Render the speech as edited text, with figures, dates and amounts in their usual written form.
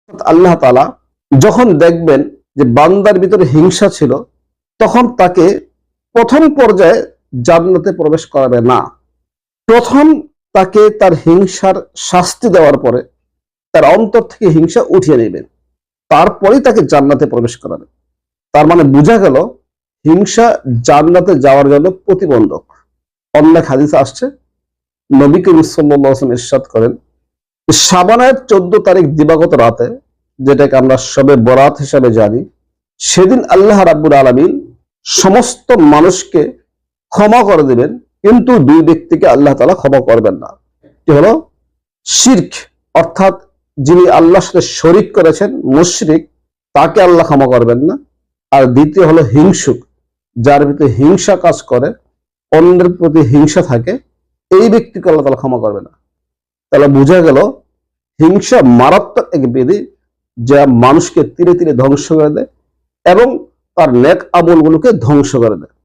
আল্লাহ তাআলা যখন দেখবেন যে বান্দার ভিতরে হিংসা ছিল, তখন তাকে প্রথম পর্যায়ে জান্নাতে প্রবেশ করাবে না। প্রথম তাকে তার হিংসার শাস্তি দেওয়ার পরে তার অন্তর থেকে হিংসা উঠিয়ে নেবেন, তারপরেই তাকে জান্নাতে প্রবেশ করাবে। তার মানে বোঝা গেল হিংসা জান্নাতে যাওয়ার জন্য প্রতিবন্ধক। অন্য হাদিসে আসছে, নবী করিম সাল্লাল্লাহু আলাইহি ওয়াসাল্লাম ইরশাদ করেন, শাবানের 14 তারিখ দিবাগত রাতে, যেটাকে আমরা শবে বরাত হিসাবে জানি, সেদিন আল্লাহ রাব্বুল আলামিন সমস্ত মানুষকে ক্ষমা করে দিবেন, কিন্তু দুই ব্যক্তিকে আল্লাহ তাআলা ক্ষমা করবেন না। কি হলো? শিরক, অর্থাৎ যিনি আল্লাহর সাথে শরীক করেছেন, মুশরিক, তাকে আল্লাহ ক্ষমা করবেন না। আর দ্বিতীয় হলো হিংসুক, যার ভিতরে হিংসা কাজ করে, অন্যের প্রতি হিংসা থাকে, এই ব্যক্তিকে আল্লাহ তাআলা ক্ষমা করবে না। তাহলে বোঝা গেল হিংসা মারাত্মক এক ব্যাধি, যা মানুষকে ধীরে ধীরে ধ্বংস করে দেয় এবং তার নেক আমলগুলোকে ধ্বংস করে দেয়।